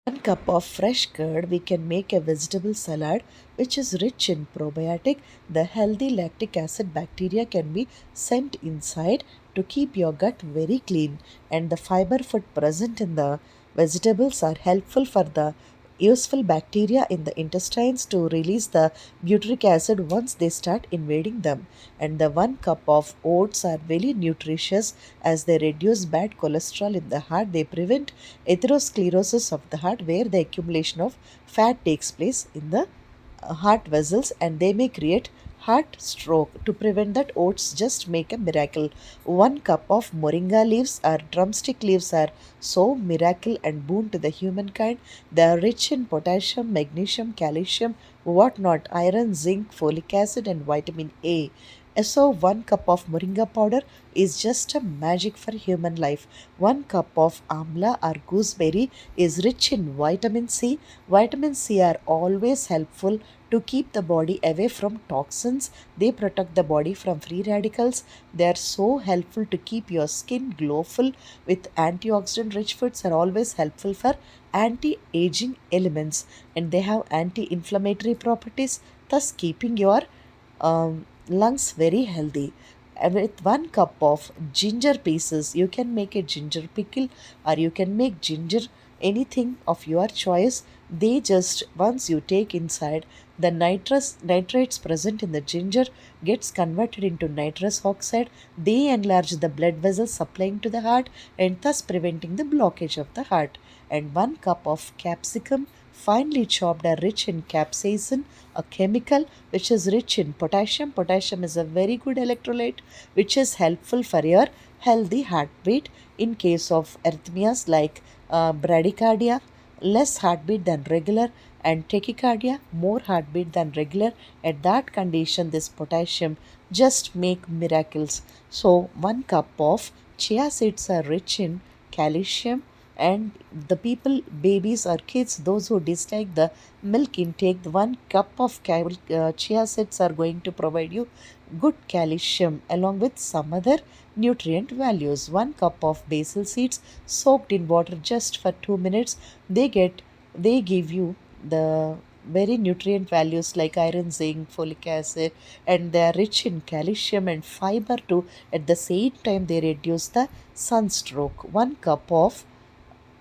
1 cup of fresh curd, we can make a vegetable salad which is rich in probiotic. The healthy lactic acid bacteria can be sent inside to keep your gut very clean, and the fiber food present in the vegetables are helpful for the useful bacteria in the intestines to release the butyric acid once they start invading them. And the 1 cup of oats are very nutritious as they reduce bad cholesterol in the heart. They prevent atherosclerosis of the heart, where the accumulation of fat takes place in the heart vessels, and they may create heart stroke. To prevent that, oats just make a miracle. 1 cup of moringa leaves or drumstick leaves are so miracle and boon to the humankind. They are rich in potassium, magnesium, calcium, whatnot, iron, zinc, folic acid, and vitamin A. So 1 cup of moringa powder is just a magic for human life. 1 cup of amla or gooseberry is rich in vitamin C. Vitamin C are always helpful to keep the body away from toxins. They protect the body from free radicals. They are so helpful to keep your skin glowful. With antioxidant rich foods are always helpful for anti-aging elements, and they have anti-inflammatory properties, thus keeping your lungs very healthy. With 1 cup of ginger pieces, you can make a ginger pickle or you can make ginger anything of your choice. They just once you take inside, the nitrates present in the ginger gets converted into nitrous oxide. They enlarge the blood vessels supplying to the heart and thus preventing the blockage of the heart. And 1 cup of capsicum finely chopped are rich in capsaicin, a chemical which is rich in potassium. Potassium is a very good electrolyte which is helpful for your healthy heartbeat in case of arrhythmias like bradycardia, less heartbeat than regular, and tachycardia, more heartbeat than regular. At that condition, this potassium just make miracles. So 1 cup of chia seeds are rich in calcium, and the people, babies or kids, those who dislike the milk intake, the 1 cup of chia seeds are going to provide you good calcium along with some other nutrient values. 1 cup of basil seeds soaked in water just for 2 minutes, they give you the very nutrient values like iron, zinc, folic acid, and they are rich in calcium and fiber too. At the same time, they reduce the sunstroke. 1 cup of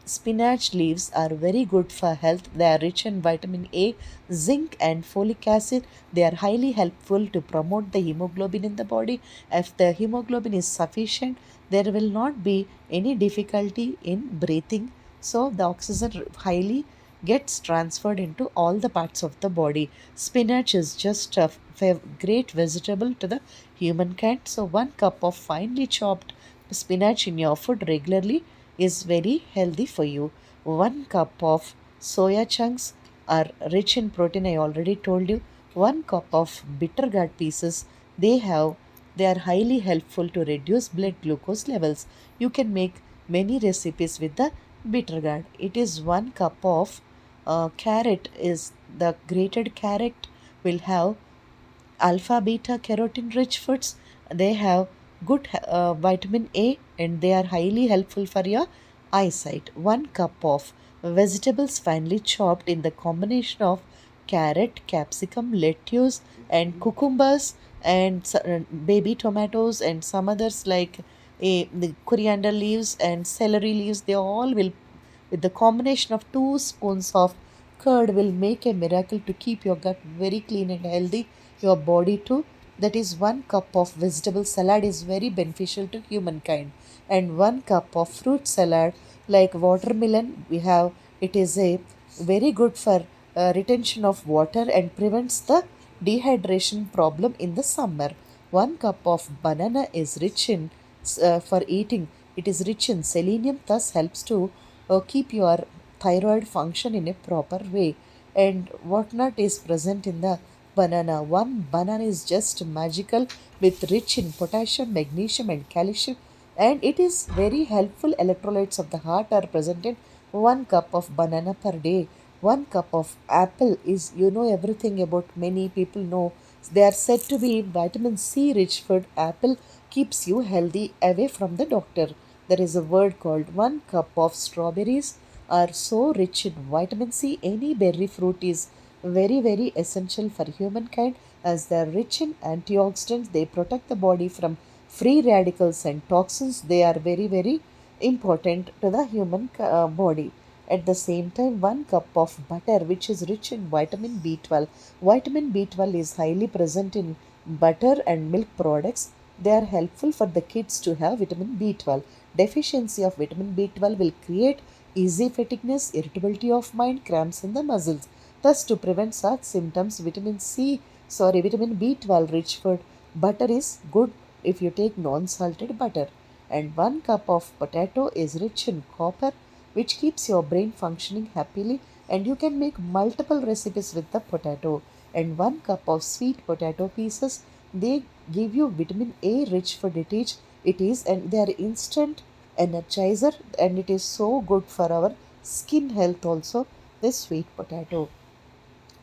spinach leaves are very good for health. They are rich in vitamin A, zinc, and folic acid. They are highly helpful to promote the hemoglobin in the body. If the hemoglobin is sufficient, there will not be any difficulty in breathing. So, the oxygen highly gets transferred into all the parts of the body. Spinach is just a great vegetable to the humankind. So, 1 cup of finely chopped spinach in your food regularly is very healthy for you. 1 cup of soya chunks are rich in protein, I already told you. 1 cup of bitter gourd pieces, they are highly helpful to reduce blood glucose levels. You can make many recipes with the bitter gourd. It is 1 cup of carrot is the grated carrot will have alpha beta carotene rich foods. They have good vitamin A and they are highly helpful for your eyesight. 1 cup of vegetables finely chopped in the combination of carrot, capsicum, lettuce, and cucumbers, and baby tomatoes, and some others like the coriander leaves and celery leaves. They all will, with the combination of 2 spoons of curd, will make a miracle to keep your gut very clean and healthy, your body too. That is 1 cup of vegetable salad is very beneficial to humankind. And 1 cup of fruit salad like watermelon we have, it is a very good for retention of water and prevents the dehydration problem in the summer. 1 cup of banana is rich in for eating, it is rich in selenium, thus helps to keep your thyroid function in a proper way. And what not is present in the banana? One banana is just magical with rich in potassium, magnesium, and calcium, and it is very helpful. Electrolytes of the heart are present in 1 cup of banana per day. 1 cup of apple is, you know, everything about, many people know, they are said to be vitamin C rich food. Apple keeps you healthy away from the doctor. There is a word called 1 cup of strawberries. are so rich in vitamin C. Any berry fruit is very essential for humankind as they are rich in antioxidants. They protect the body from free radicals and toxins. They are very important to the human body. At the same time, 1 cup of butter, which is rich in vitamin B12. Vitamin B12 is highly present in butter and milk products. They are helpful for the kids to have vitamin B12. Deficiency of vitamin B12 will create easy fatigueness, irritability of mind, cramps in the muscles. Thus, to prevent such symptoms, vitamin B12 rich food butter is good if you take non-salted butter. And 1 cup of potato is rich in copper, which keeps your brain functioning happily, and you can make multiple recipes with the potato. And 1 cup of sweet potato pieces, they give you vitamin A rich food. It is and they are instant energizer, and it is so good for our skin health also, this sweet potato.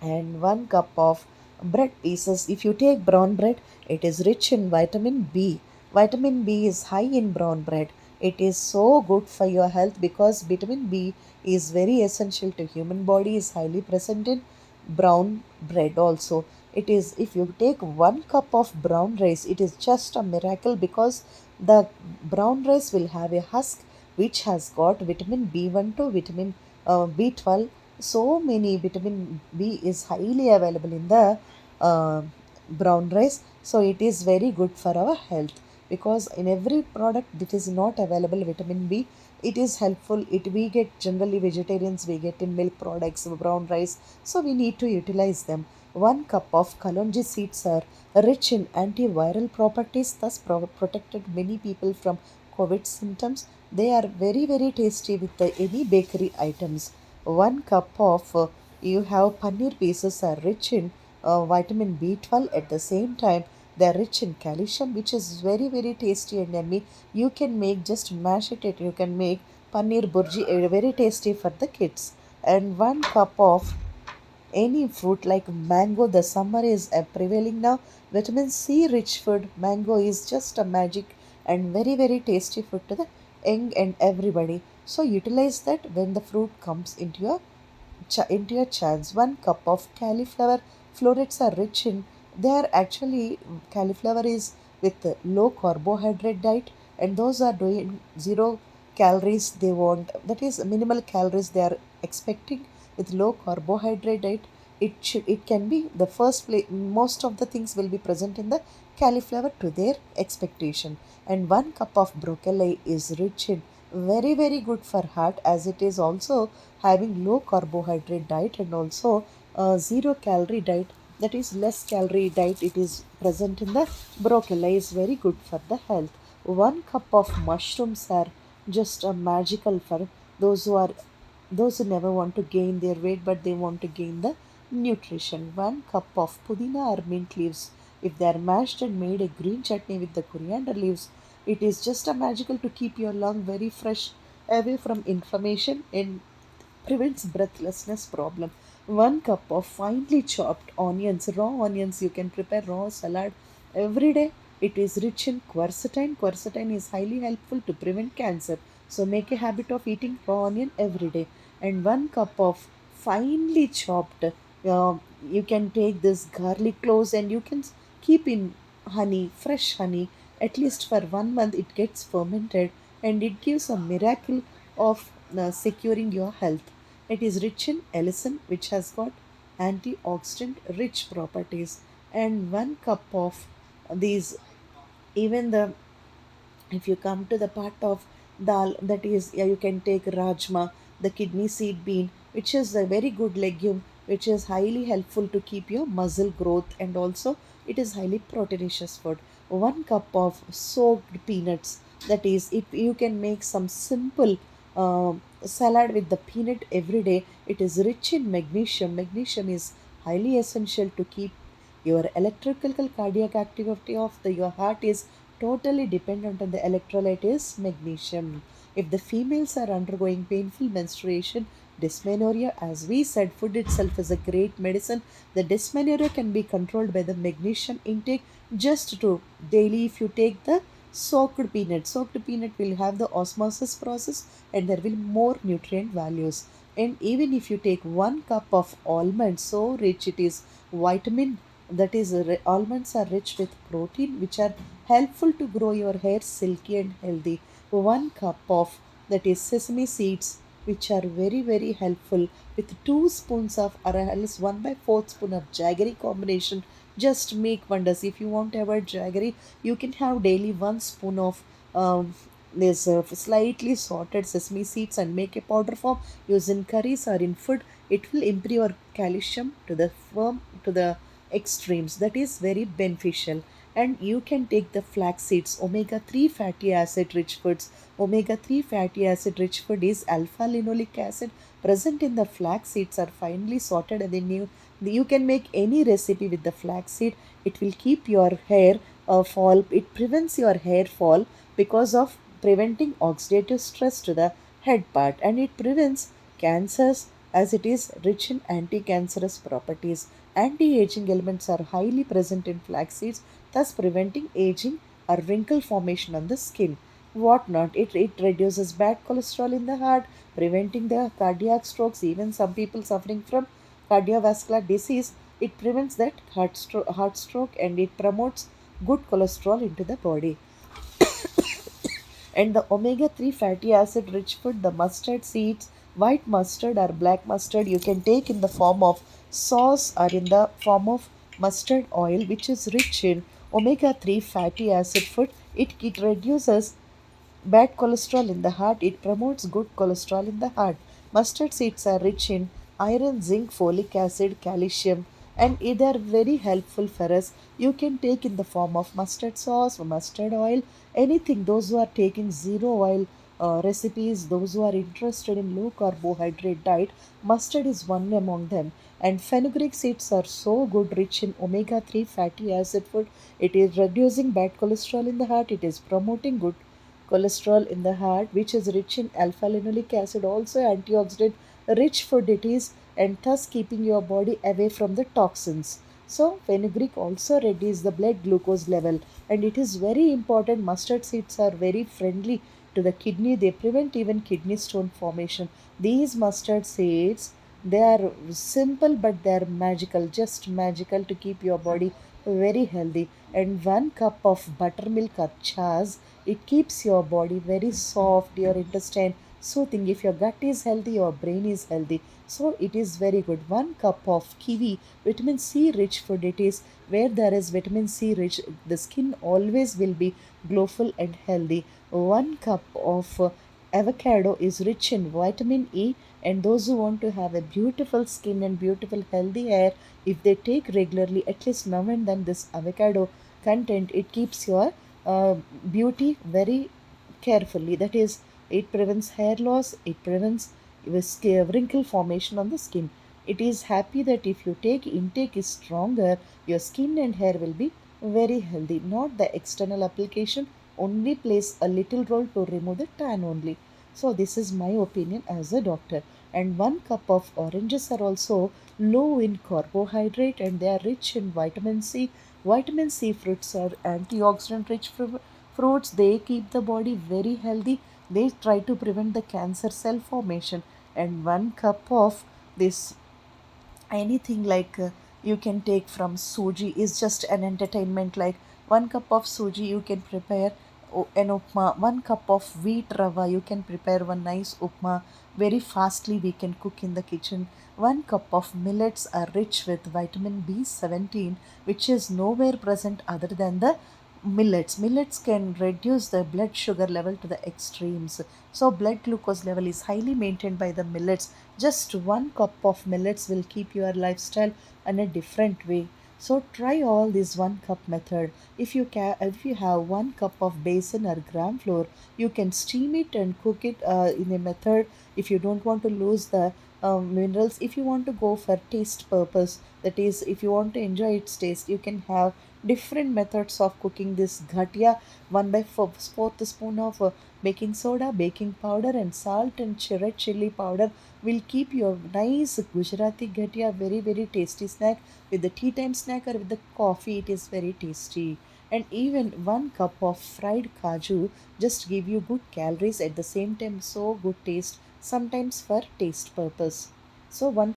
And 1 cup of bread pieces. If you take brown bread, it is rich in vitamin B. Vitamin B is high in brown bread. It is so good for your health because vitamin B is very essential to human body, is highly present in brown bread also. It is, if you take 1 cup of brown rice, it is just a miracle because the brown rice will have a husk which has got vitamin B1 to vitamin B12. So many vitamin B is highly available in the uh, brown rice. So it is very good for our health because in every product that is not available vitamin B, it is helpful. It we get generally vegetarians we get in milk products, brown rice. So we need to utilize them. 1 cup of kalonji seeds are rich in antiviral properties, thus protected many people from COVID symptoms. They are very tasty with any bakery items. 1 cup of you have paneer pieces are rich in vitamin B12. At the same time, they are rich in calcium, which is very tasty and yummy. You can make, just mash it. You can make paneer burji, very tasty for the kids. And 1 cup of any fruit like mango. The summer is prevailing now. Vitamin C rich food. Mango is just a magic and very tasty food to the young and everybody. So utilize that when the fruit comes into your chance. 1 cup of cauliflower. Florets are rich in. They are actually, cauliflower is with low carbohydrate diet, and those are doing 0 calories. They want, that is minimal calories they are expecting with low carbohydrate diet. It can be the first place. Most of the things will be present in the cauliflower to their expectation. And 1 cup of broccoli is rich in, very good for heart, as it is also having low carbohydrate diet and also 0 calorie diet, that is less calorie diet. It is present in the broccoli, is very good for the health. 1 cup of mushrooms are just a magical for those who are, those who never want to gain their weight but they want to gain the nutrition. 1 cup of pudina or mint leaves, if they are mashed and made a green chutney with the coriander leaves, it is just a magical to keep your lung very fresh, away from inflammation, and prevents breathlessness problem. 1 cup of finely chopped onions, raw onions. You can prepare raw salad every day. It is rich in quercetin. Quercetin is highly helpful to prevent cancer. So make a habit of eating raw onion every day. And 1 cup of finely chopped. You can take this garlic cloves and you can keep in honey, fresh honey, at least for 1 month. It gets fermented and it gives a miracle of securing your health. It is rich in allicin, which has got antioxidant rich properties. And 1 cup of these, even the, if you come to the part of dal, that is, yeah, you can take rajma, the kidney seed bean, which is a very good legume, which is highly helpful to keep your muscle growth, and also it is highly proteinous food. 1 cup of soaked peanuts, that is, if you can make some simple salad with the peanut every day. It is rich in magnesium. Magnesium is highly essential to keep your electrical cardiac activity of your heart is totally dependent on the electrolyte is magnesium. If the females are undergoing painful menstruation, dysmenorrhea, as we said, food itself is a great medicine. The dysmenorrhea can be controlled by the magnesium intake just to daily. If you take the soaked peanut. Soaked peanut will have the osmosis process and there will more nutrient values. And even if you take 1 cup of almonds, so rich it is vitamin, that is almonds are rich with protein which are helpful to grow your hair silky and healthy. 1 cup of, that is sesame seeds, which are very very helpful, with 2 spoons of or else 1 by 4th spoon of jaggery combination, just make wonders. If you want to avoid jaggery, you can have daily 1 spoon of this slightly salted sesame seeds and make a powder form, use in curries or in food. It will improve your calcium to the firm to the extremes, that is very beneficial. And you can take the flax seeds, omega 3 fatty acid rich foods. Omega 3 fatty acid rich food is alpha linoleic acid present in the flax seeds are finely sorted, and then you can make any recipe with the flax seed. It will keep your hair fall, it prevents your hair fall because of preventing oxidative stress to the head part, and it prevents cancers as it is rich in anti-cancerous properties. Anti-aging elements are highly present in flax seeds, thus preventing aging or wrinkle formation on the skin. What not? It reduces bad cholesterol in the heart, preventing the cardiac strokes. Even some people suffering from cardiovascular disease, it prevents that heart stroke, and it promotes good cholesterol into the body. And the omega 3 fatty acid rich food, the mustard seeds, white mustard or black mustard, you can take in the form of sauce or in the form of mustard oil, which is rich in omega 3 fatty acid food. It reduces bad cholesterol in the heart. It promotes good cholesterol in the heart. Mustard seeds are rich in iron, zinc, folic acid, calcium, and they are very helpful for us. You can take in the form of mustard sauce, mustard oil, anything. Those who are taking zero oil recipes, those who are interested in low carbohydrate diet, mustard is one among them. And fenugreek seeds are so good, rich in omega 3 fatty acid food. It is reducing bad cholesterol in the heart. It is promoting good cholesterol in the heart, which is rich in alpha linoleic acid, also antioxidant rich food it is, and thus keeping your body away from the toxins. So, fenugreek also reduces the blood glucose level, and it is very important. Mustard seeds are very friendly to the kidney, they prevent even kidney stone formation. These mustard seeds, they are simple but they are magical, just magical to keep your body very healthy. And 1 cup of buttermilk or chas, it keeps your body very soft, your intestine soothing. If your gut is healthy, your brain is healthy. So it is very good. 1 cup of kiwi, vitamin C rich food it is. Where there is vitamin C rich, the skin always will be glowful and healthy. 1 cup of avocado is rich in vitamin E, and those who want to have a beautiful skin and beautiful healthy hair, if they take regularly at least now and then this avocado content, it keeps your beauty very carefully. That is, it prevents hair loss, it prevents wrinkle formation on the skin. It is happy that if you take intake is stronger, your skin and hair will be very healthy. Not the external application only plays a little role to remove the tan only. So this is my opinion as a doctor. And 1 cup of oranges are also low in carbohydrate and they are rich in vitamin C. Vitamin C fruits are antioxidant rich fruits. They keep the body very healthy. They try to prevent the cancer cell formation. And 1 cup of this anything like you can take from suji is just an entertainment. Like 1 cup of suji you can prepare an upma. 1 cup of wheat rava you can prepare one nice upma very fastly. We can cook in the kitchen. 1 cup of millets are rich with vitamin B17, which is nowhere present other than the millets can reduce the blood sugar level to the extremes. So blood glucose level is highly maintained by the millets. Just 1 cup of millets will keep your lifestyle in a different way. So try all this 1 cup method. If you have 1 cup of basin or gram flour, you can steam it and cook it in a method. If you don't want to lose the minerals, if you want to go for taste purpose, that is, if you want to enjoy its taste, you can have different methods of cooking this ghatia. 1 by 4th spoon of baking soda, baking powder, and salt and red chili powder will keep your nice Gujarati ghatia very very tasty snack with the tea time snack or with the coffee. It is very tasty. And even one cup of fried kaju just give you good calories at the same time so good taste sometimes for taste purpose. So one